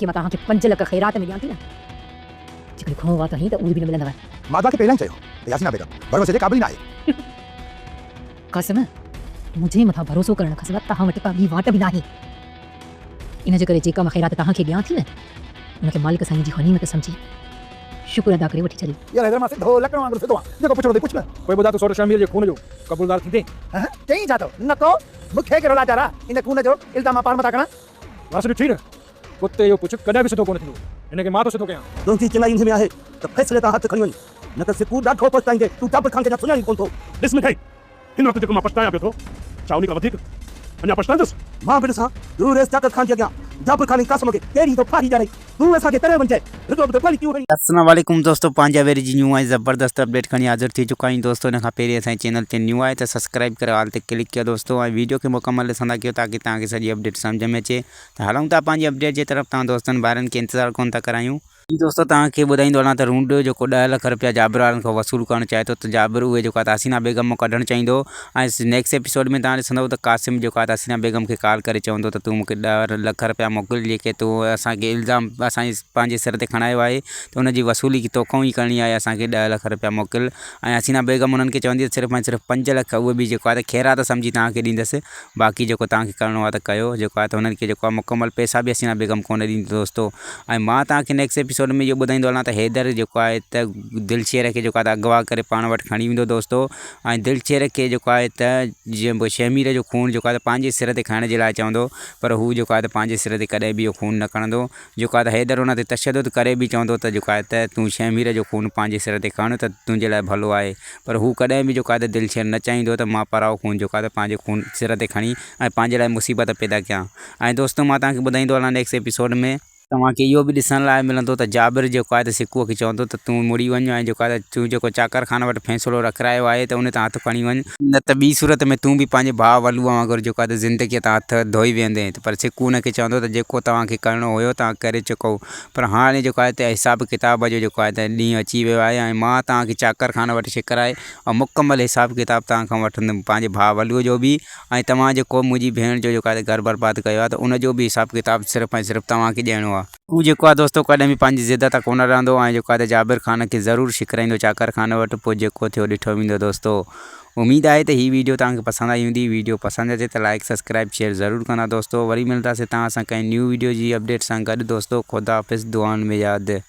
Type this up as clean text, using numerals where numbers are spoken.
के मां तव्हांखे 5 लख ख़ैरात में ॾियां थी न, जेकॾहिं खणो आहे त हीअं त उहे बि न मिलंदव। मां तव्हांखे पहिरियां ई चयो त यासीना बेगम भरोसे जे क़ाबिल न आहे। क़ासिम, मुंहिंजे मथां भरोसो करणु खां सवाइ तव्हां वटि का ॿी वाट बि नाहे। इन जे करे जेका मां ख़ैरात तव्हांखे ॾियां थी न, उनखे मालिक साईं जी गनीमत सम्झी शुक्र अदा करे वठी छॾियो। यार हैदर मां सिधो लकड़ वांगुरु सिधो आहे, जेको पुछणो अथई पुछ न। कोई ॿुधा तो सौर शमीर जे खून जो कबूलदार थींदे? चई छा थो न को मूंखे कहिड़ो लाचार आहे इन खून जो इल्ज़ाम मां पाण मथां खणा। बस ॾिठी न, कुते जो पुछ कॾहिं बि सिधो कोन थींदो, हिनखे मां थो सिधो कयां। तुंहिंजी चङाई में आहे त फ़ैसिले तां हथ खणी वञ, न त सिकू ॾाढो पछताईंदे। तूं जाबिर ख़ान खे अञा सुञाणी कोन थो। ॾिस मिठाई, हिन वक़्तु जेको मां पछतायां पियो थो, छा उन खां वधीक अञा पछताईंदुसि? मां बि ॾिसां तूं रेस जाबिर ख़ान जे अॻियां जाबिर ख़ान जी क़सम खे कहिड़ी थो फाड़ी ॼाणे। तूं असांखे तरे वञ रुगो बि फली क्यों। अस्सलाम वालेकुम दोस्तों, पंहिंजा वेरी जी न्यू आहे ज़बरदस्त अपडेट खणी हाज़िर थी चुका आहियूं दोस्तों। इन खां पहिरीं असांजे चैनल ते न्यू आहे त सब्सक्राइब करे ऑल ते क्लिक कयो दोस्तों, ऐं वीडियो खे मुकमल ॾिसंदा कयो ताकि तव्हांखे सॼी अपडेट सम्झ में अचे। त हलूं था पंहिंजी अपडेट जे तरफ़। तव्हां दोस्तनि भाइरनि खे इंतज़ारु कोन था करायूं। दोस्तों तव्हांखे ॿुधाईंदो हलां त रूंड जेको 10 लख रुपया जाबिर वारनि खां वसूल करणु चाहे थो, त जाबिर उहे जेको आहे हसीना बेगम मां कढणु चाहींदो। ऐं नेक्स्ट एपिसोड में तव्हां ॾिसंदव त क़ासिम जेको आहे हसीना बेगम खे कॉल करे चवंदो त तूं मूंखे 10 लख रुपया मोकिल, जेके तूं असांखे इल्ज़ाम असांजे पंहिंजे सिर ते खणायो आहे, त उनजी वसूली तोखां ई करणी आहे। असांखे 10 लख रुपया मोकिल। ऐं हसीना बेगम उन्हनि खे चवंदी त सिर्फ़ु ऐं सिर्फ़ु 5 लख उहे बि जेको आहे त ख़ैरात सम्झी तव्हांखे ॾींदसि, बाक़ी जेको तव्हांखे करिणो आहे त कयो जेको आहे। त हुननि खे जेको आहे मुकमल पैसा बि हसीना बेगम कोन ॾींदी दोस्तों। ऐं मां तव्हांखे नेक्स्ट एपिसोड में इहो ॿुधाईंदो हलां त हैदर जेको आहे त दिलशेर खे जेको आहे त अगवा करे पाण वटि खणी वेंदो दोस्तों। ऐं दिलशेर खे जेको आहे त जीअं शमीर जो खून जेको आहे त पंहिंजे सिर ते खाइण जे लाइ चवंदो, पर हू जेको आहे त पंहिंजे सिर ते कॾहिं बि इहो खून न खणंदो। जेको आहे त हैदर हुन ते तशदुद करे बि चवंदो त जेको आहे त तूं शमीर जो खून पंहिंजे सिर ते खण, त तुंहिंजे लाइ भलो आहे। पर हू कॾहिं बि जेको आहे त दिलशेर न चाहींदो त मां पराओ खून जेको आहे त पंहिंजे खून सिर ते खणी ऐं पंहिंजे लाइ मुसीबत पैदा कयां। ऐं दोस्तों मां तव्हांखे ॿुधाईंदो हलां नेक्स्ट एपिसोड में तव्हांखे इहो बि ॾिसण लाइ मिलंदो त जाबिर जेको आहे त सिकूअ खे चवंदो त तूं मुड़ी वञ, ऐं जेको आहे त तूं जेको चाकर ख़ान वटि फ़ैसिलो रखायो आहे त उन तां हथु खणी वञ, न त ॿी सूरत में तूं बि पंहिंजे भाउ वलूअ वांगुरु जेको आहे त ज़िंदगीअ तां हथु धोई वेंदे। पर सिकू उनखे चवंदो त जेको तव्हांखे करिणो हुयो तव्हां करे चुको, पर हाणे जेको आहे त हिसाब किताब जो जेको आहे त ॾींहुं अची वियो आहे। ऐं मां तव्हांखे चाकर ख़ान वटि शिकराए ऐं मुकमल हिसाब किताब तव्हांखां वठंदुमि, पंहिंजे भाउ वलूअ जो बि। ऐं तव्हां जेको मुंहिंजी भेण जो जेको आहे त घर बर्बाद कयो आहे, त उनजो बि हिसाब किताब सिर्फ़ु ऐं सिर्फ़ु तव्हांखे ॾियणो आहे। हू जेको आहे दोस्तों कॾहिं बि पंहिंजी ज़िद तां कोन रहंदो, ऐं जेको आहे त जाबिर ख़ान खे ज़रूरु शिकराईंदो चाकर ख़ान वटि। पोइ जेको थियो ॾिठो वेंदो दोस्तों। उमेद आहे त हीअ वीडियो तव्हांखे पसंदि आई हूंदी। वीडियो पसंदि अचे त लाइक सब्सक्राइब शेयर ज़रूरु कंदा दोस्तों। वरी मिलंदासीं तव्हां सां कंहिं न्यू वीडियो जी अपडेट सां गॾु दोस्तों। ख़ुदा हाफ़िज़, दुआउनि में यादि।